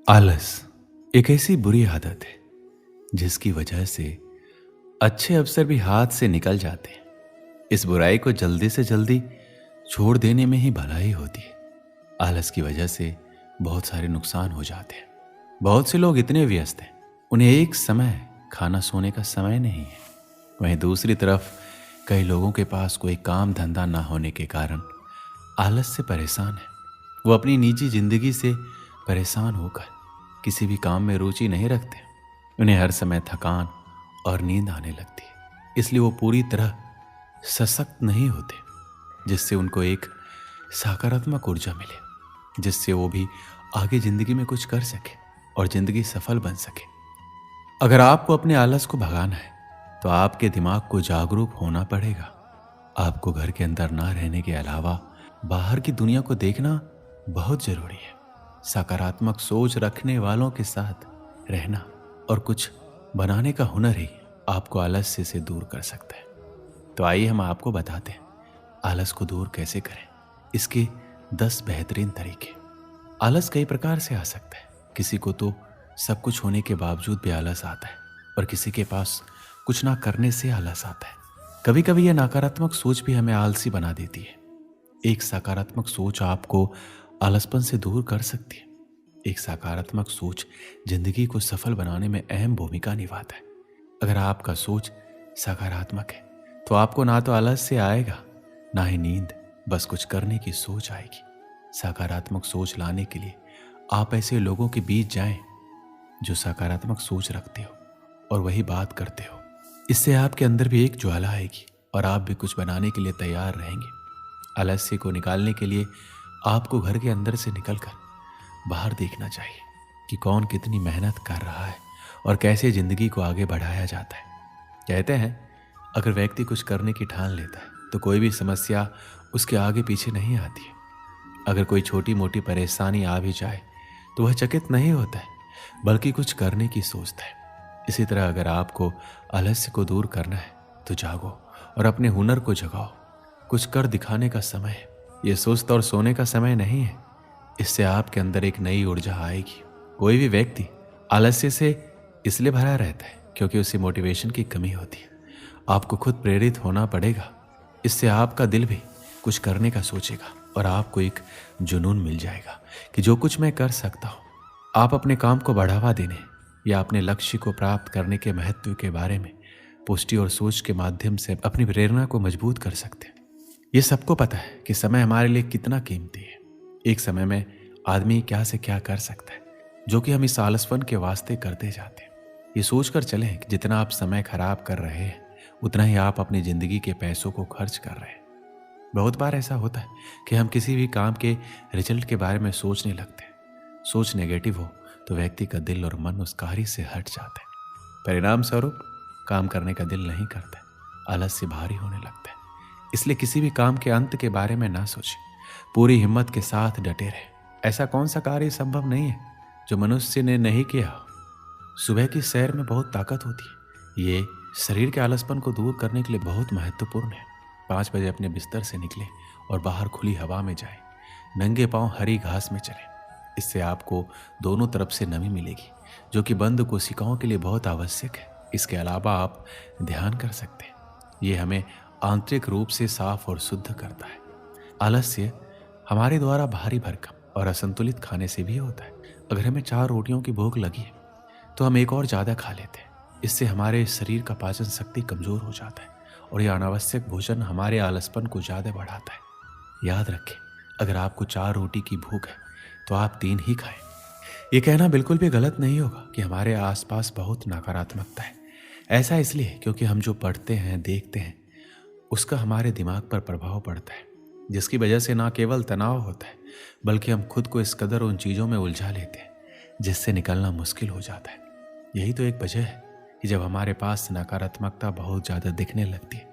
आलस एक ऐसी बुरी आदत है जिसकी वजह से अच्छे अवसर भी हाथ से निकल जाते हैं। इस बुराई को जल्दी से जल्दी छोड़ देने में ही भलाई होती है। आलस की वजह से बहुत सारे नुकसान हो जाते हैं। बहुत से लोग इतने व्यस्त हैं, उन्हें एक समय खाना सोने का समय नहीं है। वहीं दूसरी तरफ कई लोगों के पास कोई काम धंधा ना होने के कारण आलस से परेशान है। वो अपनी निजी जिंदगी से परेशान होकर किसी भी काम में रुचि नहीं रखते। उन्हें हर समय थकान और नींद आने लगती है, इसलिए वो पूरी तरह सशक्त नहीं होते, जिससे उनको एक सकारात्मक ऊर्जा मिले, जिससे वो भी आगे जिंदगी में कुछ कर सके और जिंदगी सफल बन सके। अगर आपको अपने आलस को भगाना है तो आपके दिमाग को जागरूक होना पड़ेगा। आपको घर के अंदर ना रहने के अलावा बाहर की दुनिया को देखना बहुत जरूरी है। सकारात्मक सोच रखने वालों के साथ रहना और कुछ बनाने का हुनर ही आपको आलस्य से दूर कर सकता है। तो आइए हम आपको बताते हैं आलस को दूर कैसे करें, इसके 10 बेहतरीन तरीके। आलस कई प्रकार से आ सकता है। किसी को तो सब कुछ होने के बावजूद भी आलस आता है और किसी के पास कुछ ना करने से आलस आता है। कभी कभी यह नकारात्मक सोच भी हमें आलसी बना देती है। एक सकारात्मक सोच आपको आलसपन से दूर कर सकती है। एक सकारात्मक सोच जिंदगी को सफल बनाने में अहम भूमिका निभाता है। अगर आपका सोच सकारात्मक है तो आपको ना तो आलस से आएगा ना ही नींद, बस कुछ करने की सोच आएगी। सकारात्मक सोच लाने के लिए आप ऐसे लोगों के बीच जाएं जो सकारात्मक सोच रखते हो और वही बात करते हो। इससे आपके अंदर भी एक ज्वाला आएगी और आप भी कुछ बनाने के लिए तैयार रहेंगे। आलस्य को निकालने के लिए आपको घर के अंदर से निकलकर बाहर देखना चाहिए कि कौन कितनी मेहनत कर रहा है और कैसे जिंदगी को आगे बढ़ाया जाता है। कहते हैं अगर व्यक्ति कुछ करने की ठान लेता है तो कोई भी समस्या उसके आगे पीछे नहीं आती है। अगर कोई छोटी मोटी परेशानी आ भी जाए तो वह चकित नहीं होता है, बल्कि कुछ करने की सोचता है। इसी तरह अगर आपको आलस्य को दूर करना है तो जागो और अपने हुनर को जगाओ। कुछ कर दिखाने का समय है, यह सुस्त और सोने का समय नहीं है। इससे आपके अंदर एक नई ऊर्जा आएगी। कोई भी व्यक्ति आलस्य से इसलिए भरा रहता है क्योंकि उसे मोटिवेशन की कमी होती है। आपको खुद प्रेरित होना पड़ेगा। इससे आपका दिल भी कुछ करने का सोचेगा और आपको एक जुनून मिल जाएगा कि जो कुछ मैं कर सकता हूँ। आप अपने काम को बढ़ावा देने या अपने लक्ष्य को प्राप्त करने के महत्व के बारे में पुष्टि और सोच के माध्यम से अपनी प्रेरणा को मजबूत कर सकते हैं। ये सबको पता है कि समय हमारे लिए कितना कीमती है। एक समय में आदमी क्या से क्या कर सकता है, जो कि हम इस आलसपन के वास्ते करते जाते हैं। ये सोचकर चलें कि जितना आप समय खराब कर रहे हैं उतना ही आप अपनी जिंदगी के पैसों को खर्च कर रहे हैं। बहुत बार ऐसा होता है कि हम किसी भी काम के रिजल्ट के बारे में सोचने लगते हैं। सोच नेगेटिव हो तो व्यक्ति का दिल और मन उस कार्य से हट जाता है। परिणाम स्वरूप काम करने का दिल नहीं करता, आलस्य भारी होने लगता है। इसलिए किसी भी काम के अंत के बारे में ना सोचें, पूरी हिम्मत के साथ डटे रहे। ऐसा कौन सा कार्य संभव नहीं है जो मनुष्य ने नहीं किया हो। सुबह की सैर में बहुत ताकत होती है। ये शरीर के आलसपन को दूर करने के लिए बहुत महत्वपूर्ण है। 5 बजे अपने बिस्तर से निकले और बाहर खुली हवा में जाए, नंगे पांव हरी घास में चले। इससे आपको दोनों तरफ से नमी मिलेगी, जो कि बंद कोशिकाओं के लिए बहुत आवश्यक है। इसके अलावा आप ध्यान कर सकते हैं। ये हमें आंतरिक रूप से साफ और शुद्ध करता है। आलस्य हमारे द्वारा भारी भरकम और असंतुलित खाने से भी होता है। अगर हमें 4 रोटियों की भूख लगी है तो हम एक और ज़्यादा खा लेते हैं। इससे हमारे शरीर का पाचन शक्ति कमज़ोर हो जाता है और यह अनावश्यक भोजन हमारे आलसपन को ज़्यादा बढ़ाता है। याद रखें, अगर आपको 4 रोटी की भूख है तो आप 3 ही खाएं। ये कहना बिल्कुल भी गलत नहीं होगा कि हमारे आसपास बहुत नकारात्मकता है। ऐसा इसलिए क्योंकि हम जो पढ़ते हैं, देखते हैं, उसका हमारे दिमाग पर प्रभाव पड़ता है, जिसकी वजह से ना केवल तनाव होता है बल्कि हम खुद को इस कदर उन चीज़ों में उलझा लेते हैं जिससे निकलना मुश्किल हो जाता है। यही तो एक वजह है कि जब हमारे पास नकारात्मकता बहुत ज़्यादा दिखने लगती है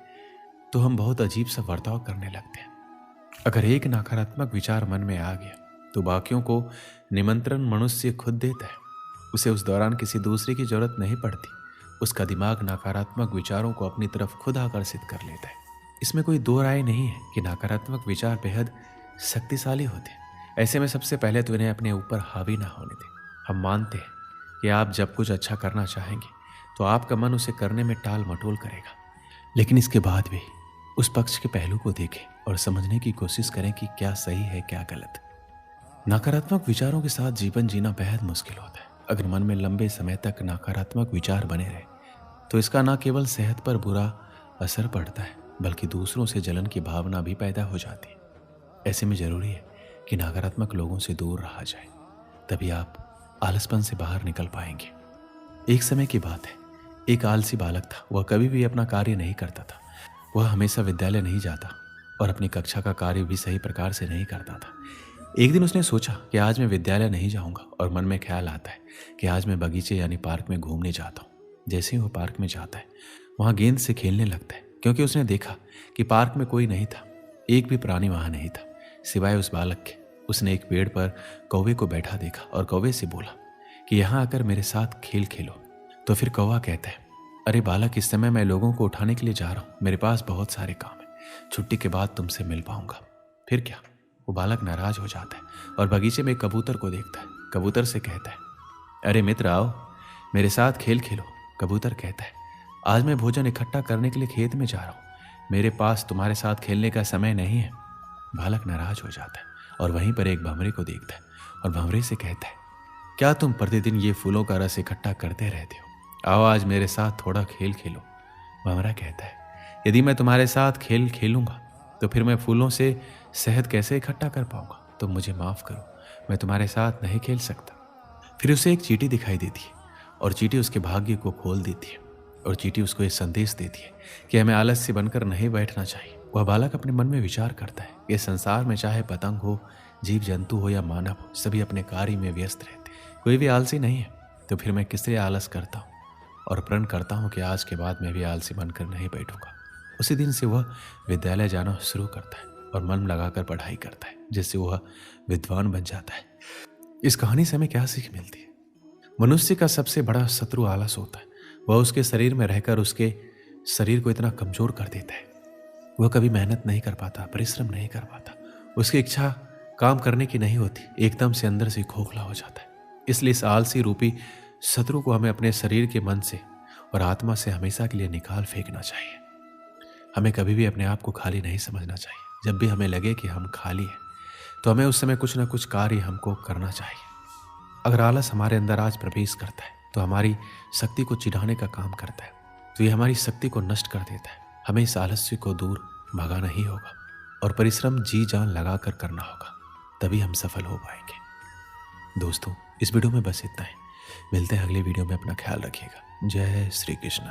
तो हम बहुत अजीब सा बर्ताव करने लगते हैं। अगर एक नकारात्मक विचार मन में आ गया तो बाकियों को निमंत्रण मनुष्य खुद देता है। उसे उस दौरान किसी दूसरे की जरूरत नहीं पड़ती। उसका दिमाग नकारात्मक विचारों को अपनी तरफ खुद आकर्षित कर लेता है। इसमें कोई दो राय नहीं है कि नकारात्मक विचार बेहद शक्तिशाली होते हैं। ऐसे में सबसे पहले तो इन्हें अपने ऊपर हावी ना होने दें। हम मानते हैं कि आप जब कुछ अच्छा करना चाहेंगे तो आपका मन उसे करने में टाल मटोल करेगा, लेकिन इसके बाद भी उस पक्ष के पहलू को देखें और समझने की कोशिश करें कि क्या सही है क्या गलत। नकारात्मक विचारों के साथ जीवन जीना बेहद मुश्किल होता है। अगर मन में लंबे समय तक नकारात्मक विचार बने रहे तो इसका न केवल सेहत पर बुरा असर पड़ता है बल्कि दूसरों से जलन की भावना भी पैदा हो जाती है। ऐसे में जरूरी है कि नकारात्मक लोगों से दूर रहा जाए, तभी आप आलसपन से बाहर निकल पाएंगे। एक समय की बात है, एक आलसी बालक था। वह कभी भी अपना कार्य नहीं करता था। वह हमेशा विद्यालय नहीं जाता और अपनी कक्षा का कार्य भी सही प्रकार से नहीं करता था। एक दिन उसने सोचा कि आज मैं विद्यालय नहीं जाऊंगा और मन में ख्याल आता है कि आज मैं बगीचे यानी पार्क में घूमने जाता हूँ। जैसे ही वो पार्क में जाता है वहाँ गेंद से खेलने लगता है, क्योंकि उसने देखा कि पार्क में कोई नहीं था, एक भी प्राणी वहाँ नहीं था सिवाय उस बालक के। उसने एक पेड़ पर कौवे को बैठा देखा और कौवे से बोला कि यहाँ आकर मेरे साथ खेल खेलो। तो फिर कौवा कहता है, अरे बालक, इस समय मैं लोगों को उठाने के लिए जा रहा हूँ, मेरे पास बहुत सारे काम है, छुट्टी के बाद तुमसे मिल पाऊंगा। फिर क्या, वो बालक नाराज हो जाता है और बगीचे में कबूतर को देखता है। कबूतर से कहता है, अरे मित्र आओ, मेरे साथ खेल खेलो। कबूतर कहता है, आज मैं भोजन इकट्ठा करने के लिए खेत में जा रहा हूँ, मेरे पास तुम्हारे साथ खेलने का समय नहीं है। बालक नाराज हो जाता है और वहीं पर एक भंवरे को देखता है और भंवरे से कहता है, क्या तुम प्रतिदिन ये फूलों का रस इकट्ठा करते रहते हो? आओ आज मेरे साथ थोड़ा खेल खेलो। भंवरा कहता है, यदि मैं तुम्हारे साथ खेल खेलूंगा तो फिर मैं फूलों से शहद कैसे इकट्ठा कर पाऊंगा? तो मुझे माफ करो, मैं तुम्हारे साथ नहीं खेल सकता। फिर उसे एक चींटी दिखाई देती है और चींटी उसके भाग्य को खोल देती है और चींटी उसको ये संदेश देती है कि हमें आलस से बनकर नहीं बैठना चाहिए। वह बालक अपने मन में विचार करता है कि संसार में चाहे पतंग हो, जीव जंतु हो या मानव हो, सभी अपने कार्य में व्यस्त रहते, कोई भी आलसी नहीं है। तो फिर मैं किस लिए आलस करता हूँ और प्रण करता हूँ कि आज के बाद मैं भी आलसी बनकर नहीं बैठूंगा। उसी दिन से वह विद्यालय जाना शुरू करता है और मन लगाकर पढ़ाई करता है, जिससे वह विद्वान बन जाता है। इस कहानी से हमें क्या सीख मिलती है? मनुष्य का सबसे बड़ा शत्रु आलस होता है। वह उसके शरीर में रहकर उसके शरीर को इतना कमजोर कर देता है, वह कभी मेहनत नहीं कर पाता, परिश्रम नहीं कर पाता, उसकी इच्छा काम करने की नहीं होती, एकदम से अंदर से खोखला हो जाता है। इसलिए इस आलसी रूपी शत्रु को हमें अपने शरीर के मन से और आत्मा से हमेशा के लिए निकाल फेंकना चाहिए। हमें कभी भी अपने आप को खाली नहीं समझना चाहिए। जब भी हमें लगे कि हम खाली हैं तो हमें उस समय कुछ ना कुछ कार्य हमको करना चाहिए। अगर आलस हमारे अंदर आज प्रवेश करता है तो हमारी शक्ति को चिढ़ाने का काम करता है, तो ये हमारी शक्ति को नष्ट कर देता है। हमें इस आलस्य को दूर भगाना ही होगा और परिश्रम जी जान लगाकर करना होगा, तभी हम सफल हो पाएंगे। दोस्तों, इस वीडियो में बस इतना ही। मिलते हैं अगले वीडियो में। अपना ख्याल रखिएगा। जय श्री कृष्ण।